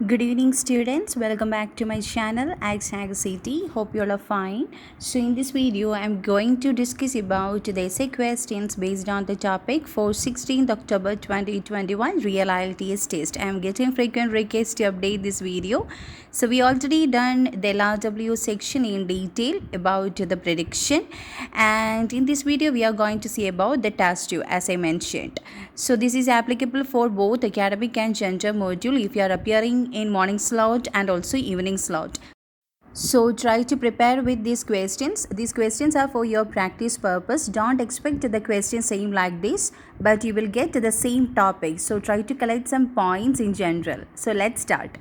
Good evening, students. Welcome back to my channel, Ag City. Hope you all are fine. So, in this video, I'm going to discuss about the essay questions based on the topic for 16th October 2021 Real IELTS test. I'm getting frequent requests to update this video. So, we already done the LRW section in detail about the prediction, and in this video, we are going to see about the task 2 as I mentioned. So this is applicable for both academic and gender module if you are appearing in morning slot and also evening slot. So try to prepare with these questions. These questions are for your practice purpose. Don't expect the question same like this, but you will get the same topic. So try to collect some points in general. So let's start.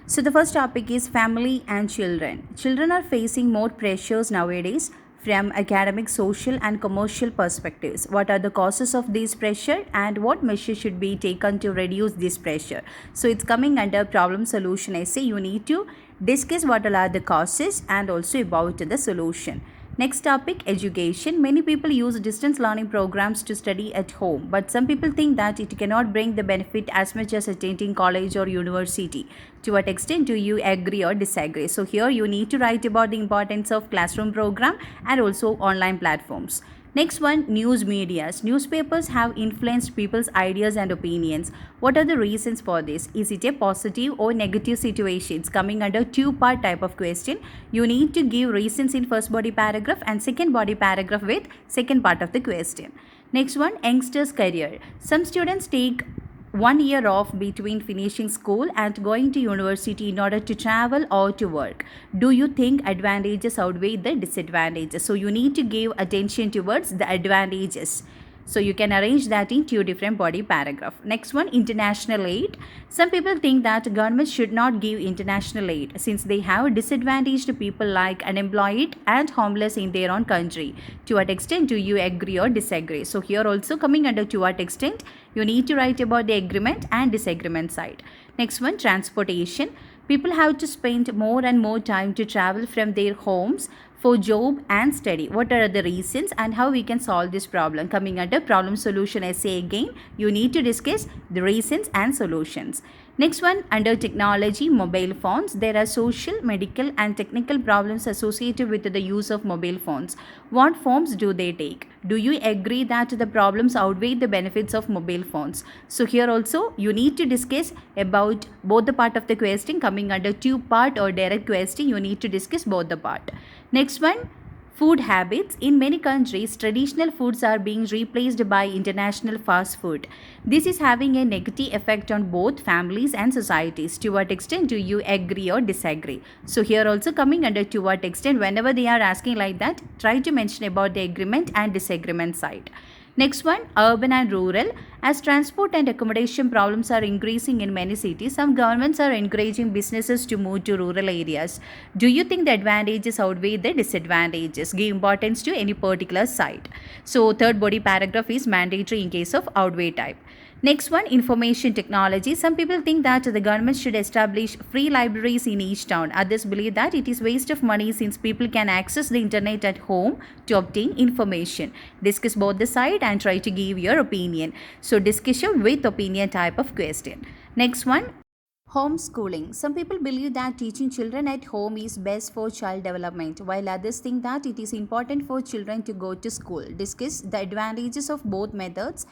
So the first topic is family and children. Children are facing more pressures nowadays from academic, social and commercial perspectives. What are the causes of this pressure and what measures should be taken to reduce this pressure? So it's coming under problem solution essay. You need to discuss what are the causes and also about the solution. Next topic, education. Many people use distance learning programs to study at home, but some people think that it cannot bring the benefit as much as attending college or university. To what extent do you agree or disagree? So here you need to write about the importance of classroom program and also online platforms. Next one, news medias. Newspapers have influenced people's ideas and opinions. What are the reasons for this? Is it a positive or negative situation? It's coming under two-part type of question. You need to give reasons in first body paragraph and second body paragraph with second part of the question. Next one, youngsters' career. Some students take 1 year off between finishing school and going to university in order to travel or to work. Do you think advantages outweigh the disadvantages? So you need to give attention towards the advantages. So you can arrange that in two different body paragraph. Next one, international aid. Some people think that government should not give international aid since they have disadvantaged people like unemployed and homeless in their own country. To what extent do you agree or disagree? So here also coming under to what extent, you need to write about the agreement and disagreement side. Next one, transportation. People have to spend more and more time to travel from their homes for job and study. What are the reasons and how we can solve this problem? Coming under problem solution essay again, you need to discuss the reasons and solutions. Next one, under technology, mobile phones. There are social, medical and technical problems associated with the use of mobile phones. What forms do they take? Do you agree that the problems outweigh the benefits of mobile phones? So here also you need to discuss about both the part of the question. Coming under two part or direct question, you need to discuss both the part. Next one, food habits. In many countries, traditional foods are being replaced by international fast food. This is having a negative effect on both families and societies. To what extent do you agree or disagree? So here also coming under to what extent, whenever they are asking like that, try to mention about the agreement and disagreement side. Next one, urban and rural. As transport and accommodation problems are increasing in many cities, some governments are encouraging businesses to move to rural areas. Do you think the advantages outweigh the disadvantages? Give importance to any particular side. So third body paragraph is mandatory in case of outweigh type. Next one, information technology. Some people think that the government should establish free libraries in each town. Others believe that it is waste of money since people can access the internet at home to obtain information. Discuss both the side and try to give your opinion. So discussion with opinion type of question. Next one, homeschooling. Some people believe that teaching children at home is best for child development, while others think that it is important for children to go to school. Discuss the advantages of both methods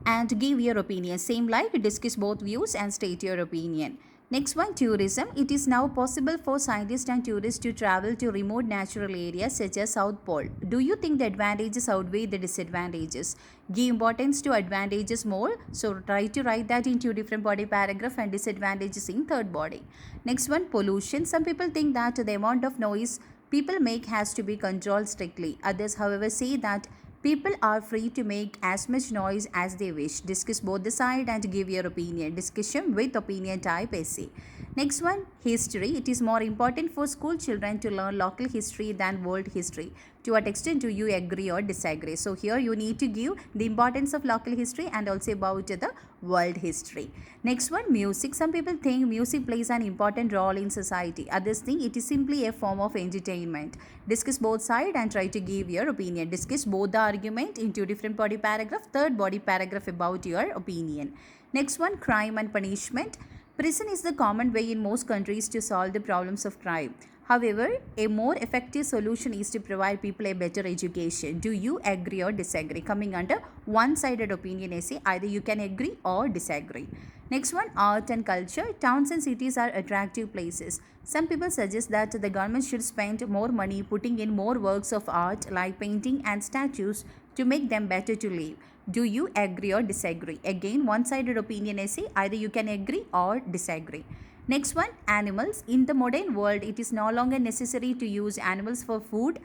and give your opinion. Same like discuss both views and state your opinion. Next one, tourism. It is now possible for scientists and tourists to travel to remote natural areas such as South Pole. Do you think the advantages outweigh the disadvantages? Give importance to advantages more. So try to write that in two different body paragraph and disadvantages in third body. Next one, pollution. Some people think that the amount of noise people make has to be controlled strictly. Others, however, say that people are free to make as much noise as they wish. Discuss both the side and give your opinion. Discussion with opinion type essay. Next one, history. It is more important for school children to learn local history than world history. To what extent do you agree or disagree? So here you need to give the importance of local history and also about the world history. Next one, music. Some people think music plays an important role in society. Others think it is simply a form of entertainment. Discuss both sides and try to give your opinion. Discuss both the argument in two different body paragraph. Third body paragraph about your opinion. Next one, crime and punishment. Prison is the common way in most countries to solve the problems of crime. However, a more effective solution is to provide people a better education. Do you agree or disagree? Coming under one-sided opinion essay, either you can agree or disagree. Next one, art and culture. Towns and cities are attractive places. Some people suggest that the government should spend more money putting in more works of art like painting and statues to make them better to live. Do you agree or disagree? Again, one-sided opinion essay, either you can agree or disagree. Next one, animals. In the modern world, it is no longer necessary to use animals for food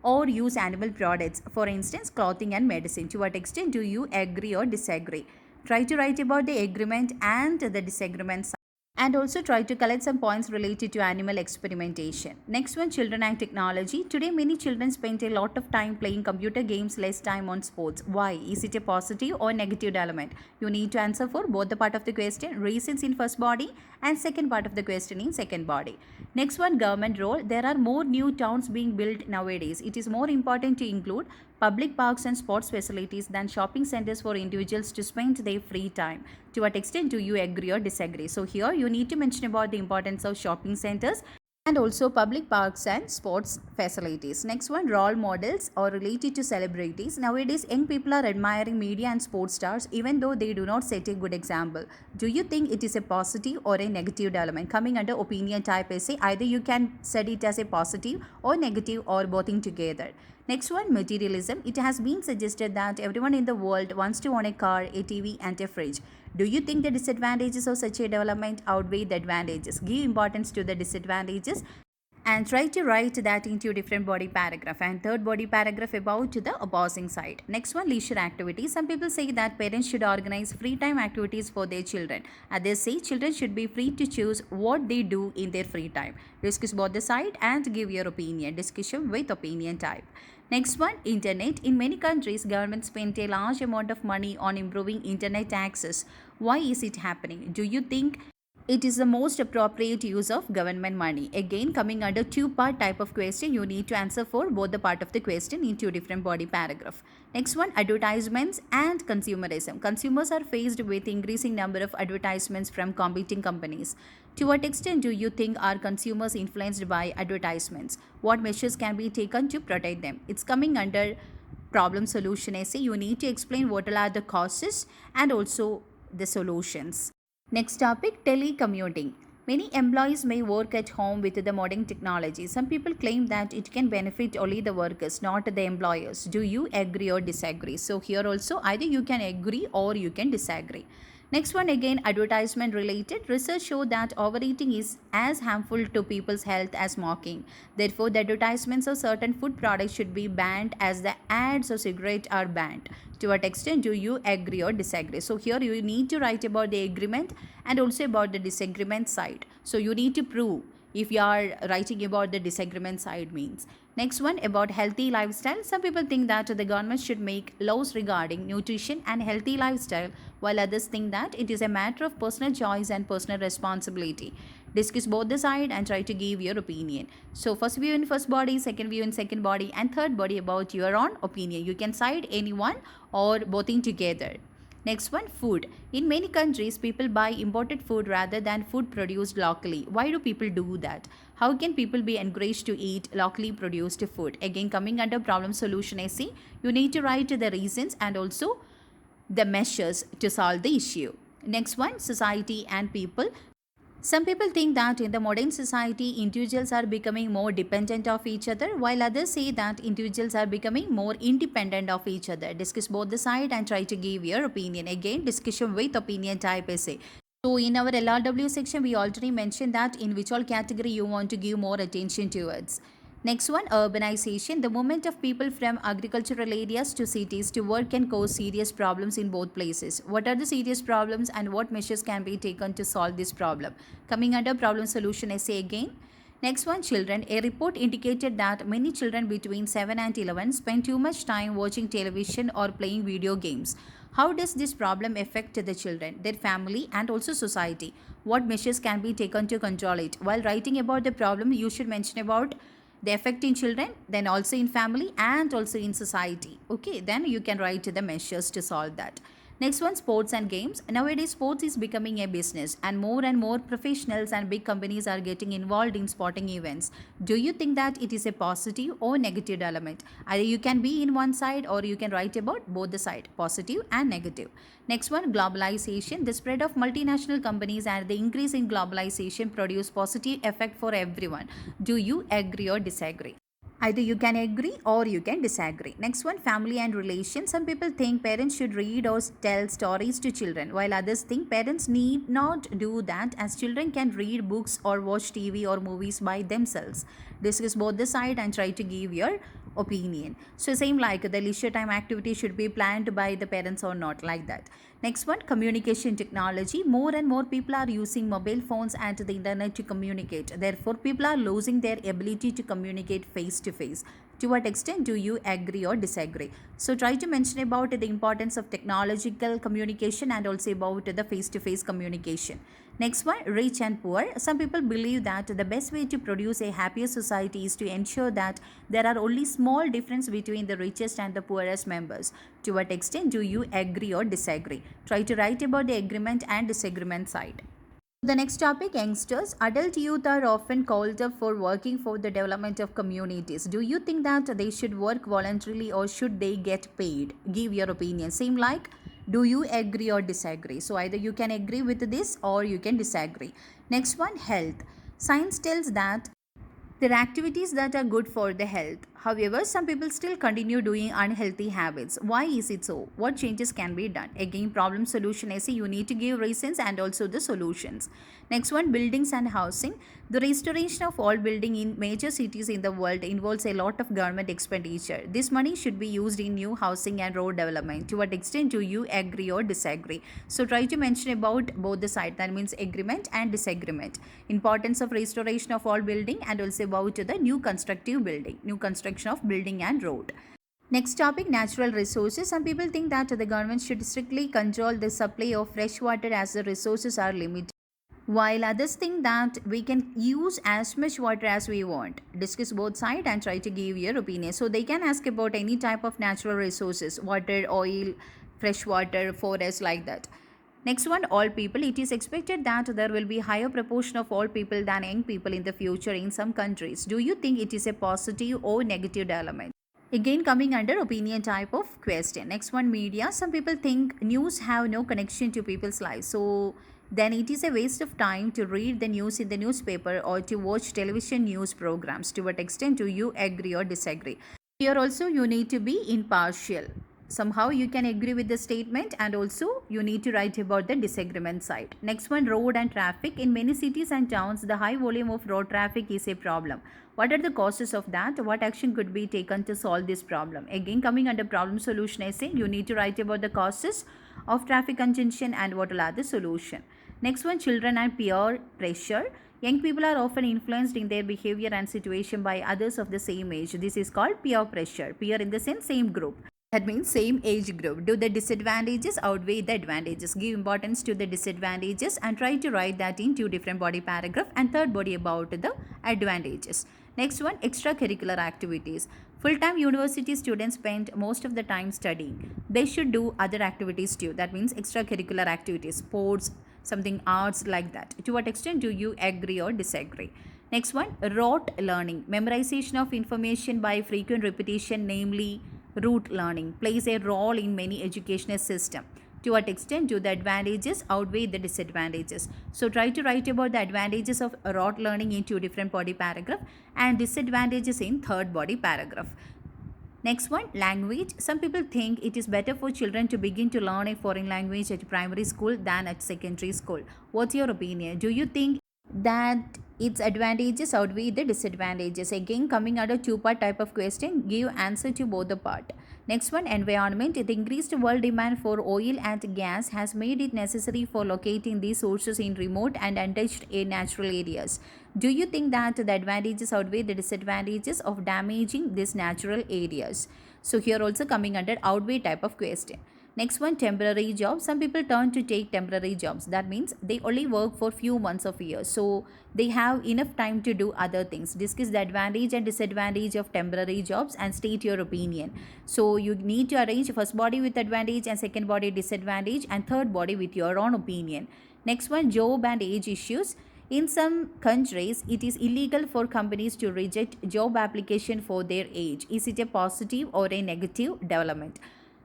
or use animal products, for instance, clothing and medicine. To what extent do you agree or disagree? Try to write about the agreement and the disagreement, and also try to collect some points related to animal experimentation. Next one, children and technology. Today, many children spend a lot of time playing computer games, less time on sports. Why? Is it a positive or negative development? You need to answer for both the part of the question, reasons in first body and second part of the question in second body. Next one, government role. There are more new towns being built nowadays. It is more important to include public parks and sports facilities than shopping centers for individuals to spend their free time. To what extent do you agree or disagree? So here you need to mention about the importance of shopping centers and also public parks and sports facilities. Next one, role models or related to celebrities. Nowadays, young people are admiring media and sports stars even though they do not set a good example. Do you think it is a positive or a negative development? Coming under opinion type essay, either you can set it as a positive or negative or both in together. Next one, materialism. It has been suggested that everyone in the world wants to own a car, a TV and a fridge. Do you think the disadvantages of such a development outweigh the advantages? Give importance to the disadvantages and try to write that into different body paragraph, and third body paragraph about the opposing side. Next one, leisure activities. Some people say that parents should organize free time activities for their children. Others say children should be free to choose what they do in their free time. Discuss both the side and give your opinion. Discussion with opinion type. Next one, internet. In many countries, government spend a large amount of money on improving internet access. Why is it happening? Do you think it is the most appropriate use of government money? Again, coming under two-part type of question, you need to answer for both the part of the question in two different body paragraph. Next one, advertisements and consumerism. Consumers are faced with increasing number of advertisements from competing companies. To what extent do you think are consumers influenced by advertisements? What measures can be taken to protect them? It's coming under problem solution essay. You need to explain what are the causes and also the solutions. Next topic, telecommuting. Many employees may work at home with the modern technology. Some people claim that it can benefit only the workers, not the employers. Do you agree or disagree? So here also either you can agree or you can disagree. Next one, again advertisement related. Research show that overeating is as harmful to people's health as smoking. Therefore, the advertisements of certain food products should be banned as the ads of cigarette are banned. To what extent do you agree or disagree? So here you need to write about the agreement and also about the disagreement side. So you need to prove if you are writing about the disagreement side means. Next one, about healthy lifestyle. Some people think that the government should make laws regarding nutrition and healthy lifestyle, while others think that it is a matter of personal choice and personal responsibility. Discuss both the side and try to give your opinion. So first view in first body, second view in second body, and third body about your own opinion. You can side any one or both in together. Next one, food. In many countries, people buy imported food rather than food produced locally. Why do people do that? How can people be encouraged to eat locally produced food? Again, coming under problem solution essay, you need to write the reasons and also the measures to solve the issue. Next one, society and people. Some people think that in the modern society, individuals are becoming more dependent of each other, while others say that individuals are becoming more independent of each other. Discuss both the side and try to give your opinion. Again, discussion with opinion type essay. So in our LRW section, we already mentioned that in which all category you want to give more attention towards. Next one, urbanization. The movement of people from agricultural areas to cities to work can cause serious problems in both places. What are the serious problems and what measures can be taken to solve this problem? Coming under problem solution essay again. Next one, children. A report indicated that many children between 7 and 11 spend too much time watching television or playing video games. How does this problem affect the children, their family, and also society? What measures can be taken to control it? While writing about the problem, you should mention about the effect in children, then also in family and also in society. Okay, then you can write the measures to solve that. Next one, sports and games. Nowadays, sports is becoming a business, and more professionals and big companies are getting involved in sporting events. Do you think that it is a positive or negative development? Either you can be in one side or you can write about both the side, positive and negative. Next one, globalization. The spread of multinational companies and the increase in globalization produce positive effect for everyone. Do you agree or disagree? Either you can agree or you can disagree. Next one, family and relations. Some people think parents should read or tell stories to children, while others think parents need not do that, as children can read books or watch TV or movies by themselves. Discuss both the side and try to give your opinion. So same like the leisure time activity should be planned by the parents or not, like that. Next one, communication technology. More and more people are using mobile phones and the internet to communicate. Therefore, people are losing their ability to communicate face to face. To what extent do you agree or disagree? So try to mention about the importance of technological communication and also about the face to face communication. Next one, rich and poor. Some people believe that the best way to produce a happier society is to ensure that there are only small difference between the richest and the poorest members. To what extent do you agree or disagree? Try to write about the agreement and disagreement side. The next topic, youngsters. Adult youth are often called up for working for the development of communities. Do you think that they should work voluntarily or should they get paid? Give your opinion. Same like, do you agree or disagree? So either you can agree with this or you can disagree. Next one, health. Science tells that there are activities that are good for the health. However, some people still continue doing unhealthy habits. Why is it so? What changes can be done? Again, problem solution essay, you need to give reasons and also the solutions. Next one, buildings and housing. The restoration of all building in major cities in the world involves a lot of government expenditure. This money should be used in new housing and road development. To what extent do you agree or disagree? So try to mention about both the sides. That means agreement and disagreement. Importance of restoration of all building and also about the new constructive building, new construction of building and road. Next topic, natural resources. Some people think that the government should strictly control the supply of fresh water as the resources are limited, while others think that we can use as much water as we want. Discuss both sides and try to give your opinion. So they can ask about any type of natural resources, water, oil, fresh water, forest, like that. Next one, all people. It is expected that there will be higher proportion of all people than young people in the future in some countries. Do you think it is a positive or negative development? Again, coming under opinion type of question. Next one, media. Some people think news have no connection to people's lives. So then it is a waste of time to read the news in the newspaper or to watch television news programs. To what extent do you agree or disagree? Here also you need to be impartial. Somehow you can agree with the statement and also you need to write about the disagreement side. Next one, road and traffic. In many cities and towns, the high volume of road traffic is a problem. What are the causes of that? What action could be taken to solve this problem? Again, coming under problem solution essay, you need to write about the causes of traffic congestion and what are the solution. Next one, children and peer pressure. Young people are often influenced in their behavior and situation by others of the same age. This is called peer pressure. Peer in the sense same group. That means same age group. Do the disadvantages outweigh the advantages? Give importance to the disadvantages and try to write that in two different body paragraph and third body about the advantages. Next one, extracurricular activities. Full-time university students spend most of the time studying. They should do other activities too. That means extracurricular activities, sports, something arts, like that. To what extent do you agree or disagree? Next one, rote learning. Memorization of information by frequent repetition, namely rote learning, plays a role in many educational systems. To what extent do the advantages outweigh the disadvantages? So try to write about the advantages of rote learning in two different body paragraph and disadvantages in third body paragraph. Next one, language. Some people think it is better for children to begin to learn a foreign language at primary school than at secondary school. What's your opinion? Do you think that its advantages outweigh the disadvantages? Again, coming out a two-part type of question, give answer to both the part. Next one, environment. The increased world demand for oil and gas has made it necessary for locating these sources in remote and untouched natural areas. Do you think that the advantages outweigh the disadvantages of damaging these natural areas? So here also coming under outweigh type of question. Next one, temporary jobs. Some people turn to take temporary jobs. That means they only work for few months of a year. So they have enough time to do other things. Discuss the advantage and disadvantage of temporary jobs and state your opinion. So you need to arrange first body with advantage and second body disadvantage and third body with your own opinion. Next one, job and age issues. In some countries, it is illegal for companies to reject job application for their age. Is it a positive or a negative development?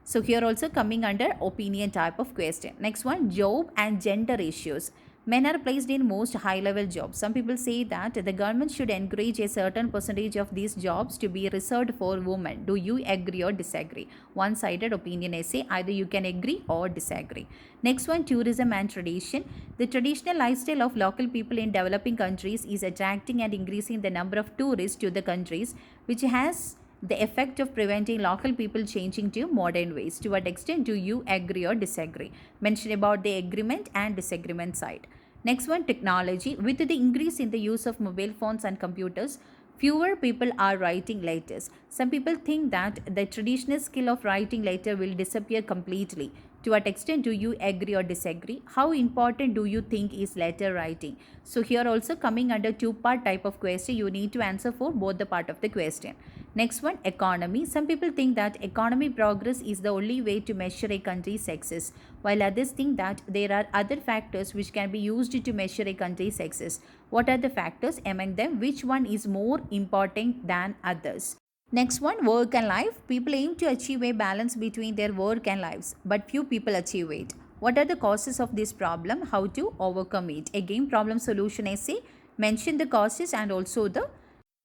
So here also coming under opinion type of question. Next one, job and gender issues. Men are placed in most high level jobs. Some people say that the government should encourage a certain percentage of these jobs to be reserved for women. Do you agree or disagree? One sided opinion essay. Either you can agree or disagree. Next one, tourism and tradition. The traditional lifestyle of local people in developing countries is attracting and increasing the number of tourists to the countries, which has the effect of preventing local people changing to modern ways. To what extent do you agree or disagree? Mention about the agreement and disagreement side. Next one, technology. With the increase in the use of mobile phones and computers, fewer people are writing letters. Some people think that the traditional skill of writing letter will disappear completely. To what extent do you agree or disagree? How important do you think is letter writing? So here also coming under two-part type of question, you need to answer for both the part of the question. Next one, economy. Some people think that economic progress is the only way to measure a country's success, while others think that there are other factors which can be used to measure a country's success. What are the factors? Among them, which one is more important than others? Next one, work and life. People aim to achieve a balance between their work and lives, but few people achieve it. What are the causes of this problem? How to overcome it? Again, problem solution essay. Mention the causes and also the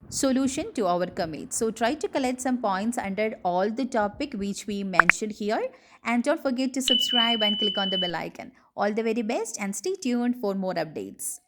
solution to overcome it. So try to collect some points under all the topic which we mentioned here, and don't forget to subscribe and click on the bell icon. All the very best and stay tuned for more updates.